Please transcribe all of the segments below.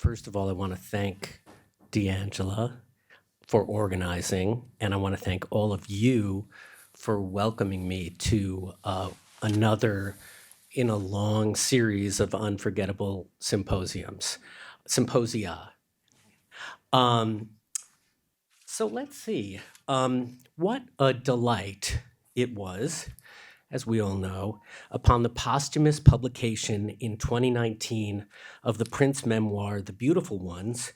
First of all, I want to thank D'Angela for organizing, and I want to thank all of you for welcoming me to another in a long series of unforgettable symposia. So let's see. What a delight it was, as we all know, upon the posthumous publication in 2019 of the Prince memoir, The Beautiful Ones,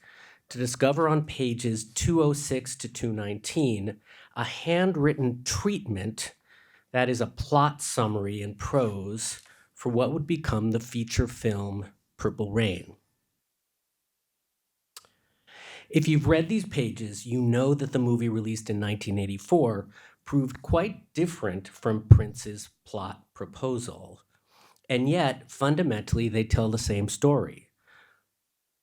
to discover on pages 206 to 219 a handwritten treatment that is a plot summary in prose for what would become the feature film Purple Rain. If you've read these pages, you know that the movie released in 1984 proved quite different from Prince's plot proposal. And yet, fundamentally, they tell the same story.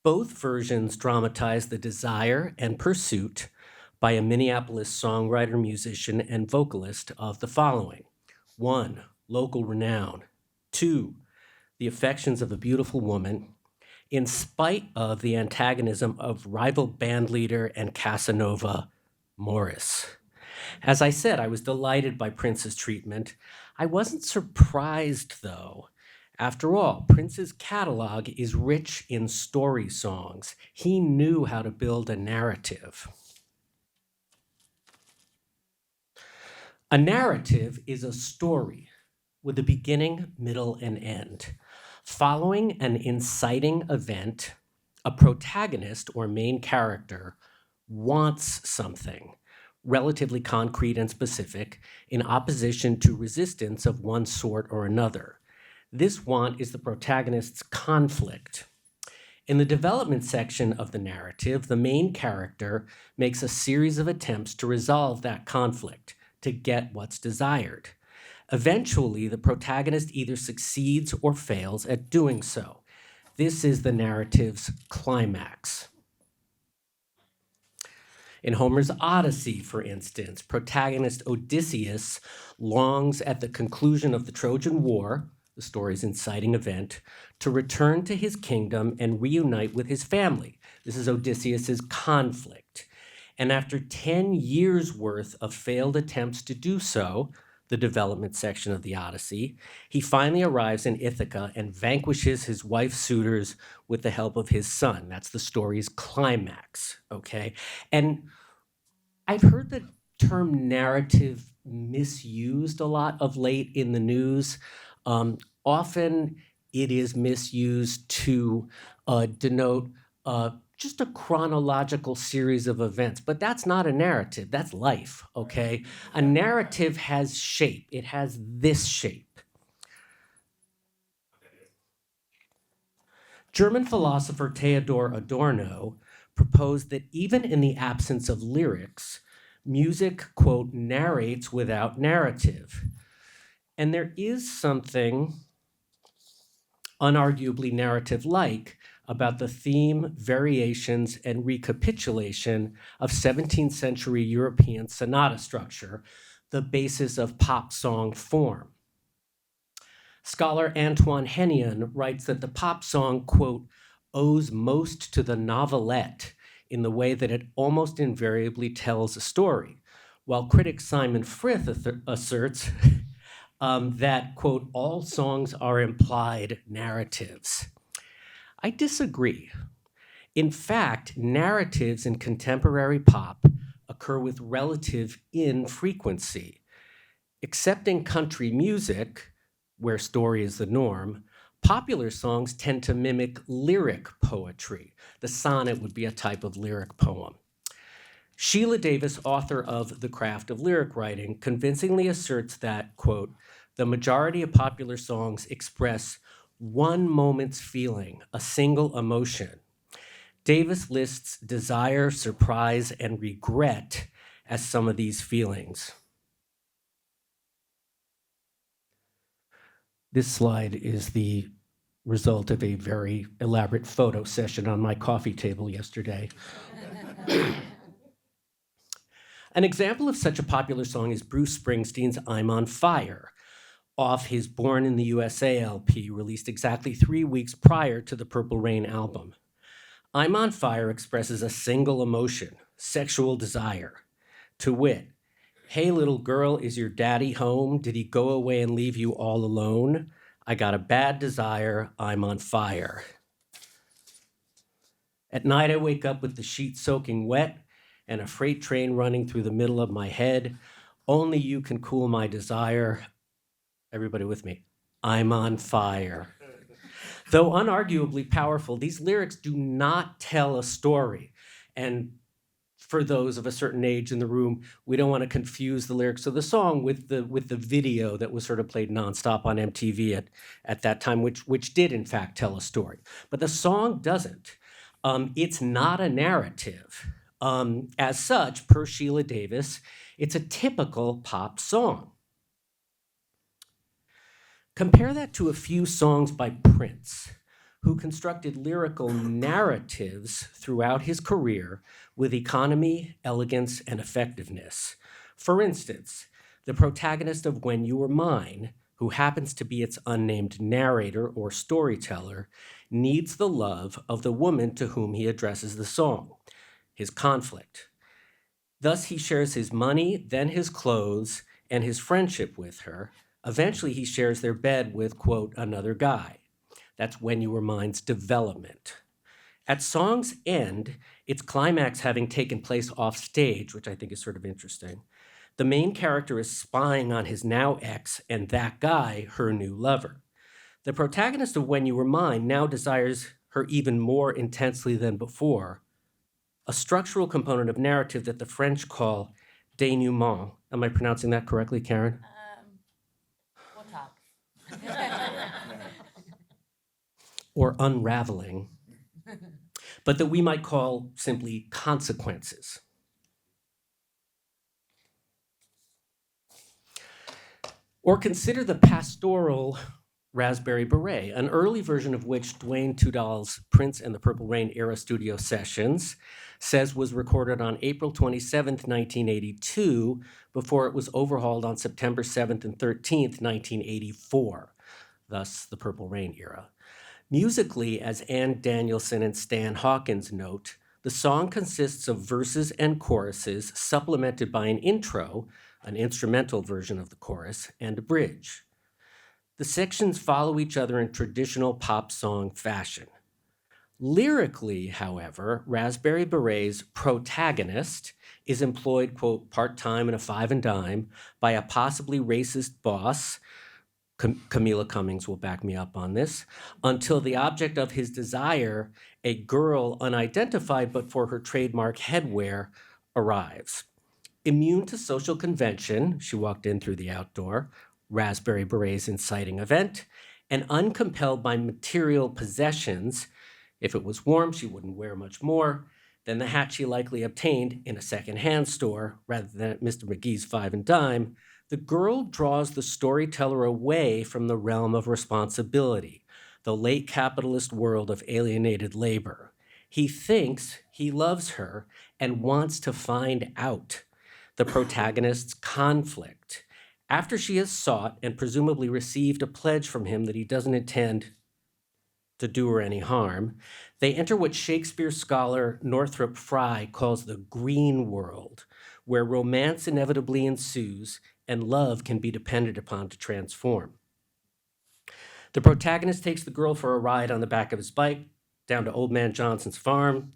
Both versions dramatize the desire and pursuit by a Minneapolis songwriter, musician, and vocalist of the following. 1, local renown. 2, the affections of a beautiful woman, in spite of the antagonism of rival bandleader and Casanova, Morris. As I said, I was delighted by Prince's treatment. I wasn't surprised, though. After all, Prince's catalog is rich in story songs. He knew how to build a narrative. A narrative is a story with a beginning, middle, and end. Following an inciting event, a protagonist or main character wants something, relatively concrete and specific, in opposition to resistance of one sort or another. This want is the protagonist's conflict. In the development section of the narrative, the main character makes a series of attempts to resolve that conflict, to get what's desired. Eventually, the protagonist either succeeds or fails at doing so. This is the narrative's climax. In Homer's Odyssey, for instance, protagonist Odysseus longs at the conclusion of the Trojan War, the story's inciting event, to return to his kingdom and reunite with his family. This is Odysseus's conflict. And after 10 years' worth of failed attempts to do so, the development section of the Odyssey, he finally arrives in Ithaca and vanquishes his wife's suitors with the help of his son. That's the story's climax, okay? And I've heard the term narrative misused a lot of late in the news. Often it is misused to denote just a chronological series of events, but that's not a narrative, that's life, okay? A narrative has shape, it has this shape. German philosopher Theodor Adorno proposed that even in the absence of lyrics, music, quote, narrates without narrative. And there is something unarguably narrative-like about the theme, variations, and recapitulation of 17th century European sonata structure, the basis of pop song form. Scholar Antoine Hennion writes that the pop song, quote, owes most to the novelette in the way that it almost invariably tells a story, while critic Simon Frith asserts that, quote, all songs are implied narratives. I disagree. In fact, narratives in contemporary pop occur with relative infrequency. Except in country music, where story is the norm, popular songs tend to mimic lyric poetry. The sonnet would be a type of lyric poem. Sheila Davis, author of The Craft of Lyric Writing, convincingly asserts that, quote, the majority of popular songs express one moment's feeling, a single emotion. Davis lists desire, surprise, and regret as some of these feelings. This slide is the result of a very elaborate photo session on my coffee table yesterday. An example of such a popular song is Bruce Springsteen's I'm on Fire, off his Born in the USA LP, released exactly 3 weeks prior to the Purple Rain album. I'm on Fire expresses a single emotion, sexual desire. To wit, hey, little girl, is your daddy home? Did he go away and leave you all alone? I got a bad desire, I'm on fire. At night, I wake up with the sheets soaking wet and a freight train running through the middle of my head. Only you can cool my desire. Everybody with me. I'm on fire. Though unarguably powerful, these lyrics do not tell a story. And for those of a certain age in the room, we don't want to confuse the lyrics of the song with the video that was sort of played nonstop on MTV at that time, which did in fact tell a story. But the song doesn't. It's not a narrative. As such, per Sheila Davis, it's a typical pop song. Compare that to a few songs by Prince, who constructed lyrical narratives throughout his career with economy, elegance, and effectiveness. For instance, the protagonist of When You Were Mine, who happens to be its unnamed narrator or storyteller, needs the love of the woman to whom he addresses the song, his conflict. Thus, he shares his money, then his clothes, and his friendship with her. Eventually, he shares their bed with, quote, another guy. That's When You Were Mine's development. At song's end, its climax having taken place off stage, which I think is sort of interesting, the main character is spying on his now ex and that guy, her new lover. The protagonist of When You Were Mine now desires her even more intensely than before, a structural component of narrative that the French call denouement. Am I pronouncing that correctly, Karen? We'll talk. Or unraveling, but that we might call simply consequences. Or consider the pastoral Raspberry Beret, an early version of which Dwayne Tudall's Prince and the Purple Rain era studio sessions says was recorded on April 27th, 1982, before it was overhauled on September 7th and 13th, 1984, thus the Purple Rain era. Musically, as Ann Danielson and Stan Hawkins note, the song consists of verses and choruses supplemented by an intro, an instrumental version of the chorus, and a bridge. The sections follow each other in traditional pop song fashion. Lyrically, however, Raspberry Beret's protagonist is employed, quote, part-time and a five and dime by a possibly racist boss, Camila Cummings will back me up on this, until the object of his desire, a girl unidentified but for her trademark headwear, arrives. Immune to social convention, she walked in through the outdoor, Raspberry Beret's inciting event, and uncompelled by material possessions. If it was warm, she wouldn't wear much more than the hat she likely obtained in a secondhand store rather than at Mr. McGee's five and dime. The girl draws the storyteller away from the realm of responsibility, the late capitalist world of alienated labor. He thinks he loves her and wants to find out the protagonist's conflict. After she has sought and presumably received a pledge from him that he doesn't intend to do her any harm, they enter what Shakespeare scholar Northrop Frye calls the green world, where romance inevitably ensues and love can be depended upon to transform. The protagonist takes the girl for a ride on the back of his bike down to Old Man Johnson's farm,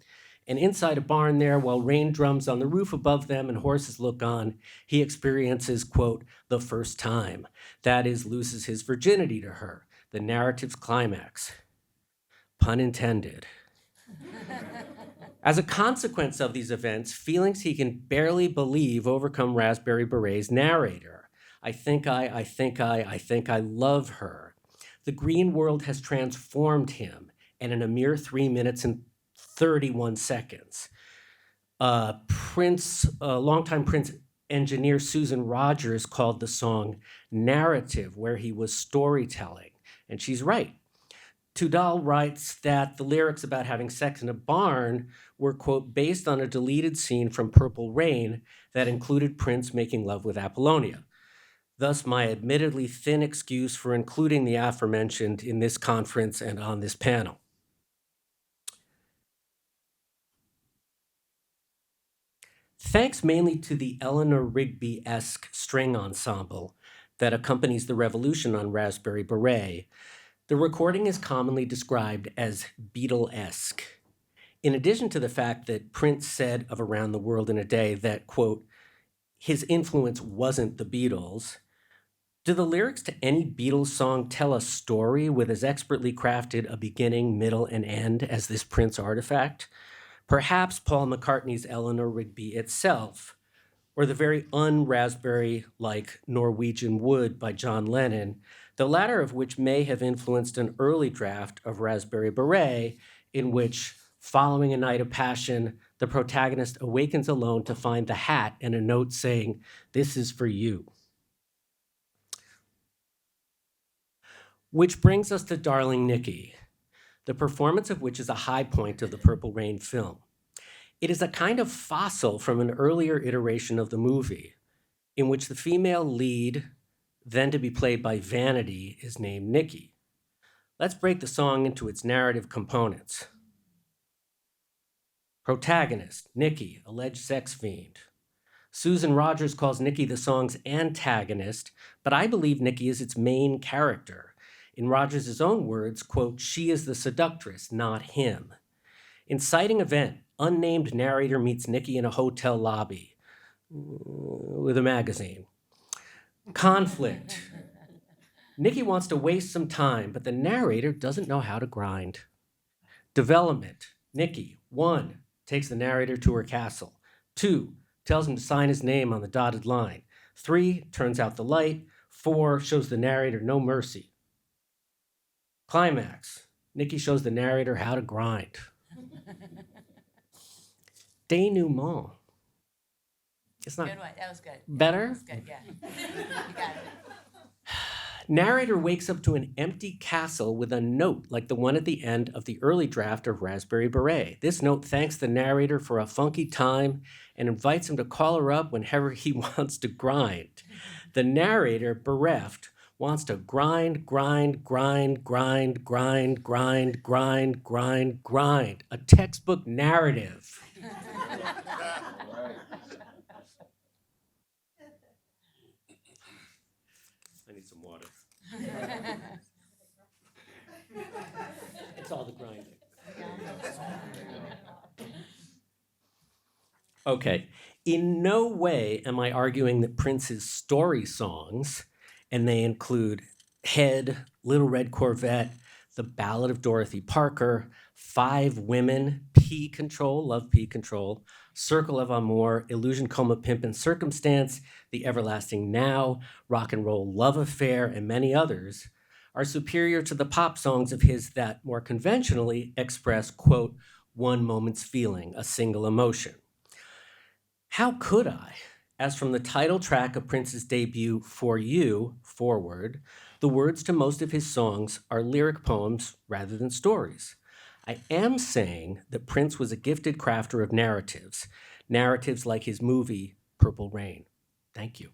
and inside a barn there, while rain drums on the roof above them and horses look on, he experiences, quote, the first time. That is, loses his virginity to her, the narrative's climax. Pun intended. As a consequence of these events, feelings he can barely believe overcome Raspberry Beret's narrator. I think I love her. The green world has transformed him, and in a mere 3 minutes and 31 seconds. Longtime Prince engineer Susan Rogers called the song narrative, where he was storytelling, and she's right. Tudall writes that the lyrics about having sex in a barn were, quote, based on a deleted scene from Purple Rain that included Prince making love with Apollonia. Thus, my admittedly thin excuse for including the aforementioned in this conference and on this panel. Thanks mainly to the Eleanor Rigby-esque string ensemble that accompanies the revolution on Raspberry Beret, the recording is commonly described as Beatle-esque. In addition to the fact that Prince said of Around the World in a Day that, quote, his influence wasn't the Beatles, do the lyrics to any Beatles song tell a story with as expertly crafted a beginning, middle, and end as this Prince artifact? Perhaps Paul McCartney's Eleanor Rigby itself, or the very un-Raspberry-like Norwegian Wood by John Lennon, the latter of which may have influenced an early draft of Raspberry Beret, in which, following a night of passion, the protagonist awakens alone to find the hat and a note saying, "This is for you." Which brings us to Darling Nikki, the performance of which is a high point of the Purple Rain film. It is a kind of fossil from an earlier iteration of the movie, in which the female lead, then to be played by Vanity, is named Nikki. Let's break the song into its narrative components. Protagonist, Nikki, alleged sex fiend. Susan Rogers calls Nikki the song's antagonist, but I believe Nikki is its main character. In Rogers' own words, quote, she is the seductress, not him. Inciting event, unnamed narrator meets Nikki in a hotel lobby with a magazine. Conflict. Nikki wants to waste some time, but the narrator doesn't know how to grind. Development. Nikki, 1, takes the narrator to her castle. 2, tells him to sign his name on the dotted line. 3, turns out the light. 4, shows the narrator no mercy. Climax. Nikki shows the narrator how to grind. Denouement. It's not Good one. That was good. better? That was good, yeah. You got it. Narrator wakes up to an empty castle with a note like the one at the end of the early draft of Raspberry Beret. This note thanks the narrator for a funky time and invites him to call her up whenever he wants to grind. The narrator, bereft, wants to grind. A textbook narrative. I need some water. It's all the grinding. Okay. In no way am I arguing that Prince's story songs, and they include Head, Little Red Corvette, The Ballad of Dorothy Parker, 5 Women, P Control, love P Control, Circle of Amour, Illusion, Coma, Pimp, and Circumstance, The Everlasting Now, Rock and Roll Love Affair, and many others, are superior to the pop songs of his that more conventionally express, quote, one moment's feeling, a single emotion. How could I, as from the title track of Prince's debut, For You, Forward, the words to most of his songs are lyric poems rather than stories. I am saying that Prince was a gifted crafter of narratives like his movie, Purple Rain. Thank you.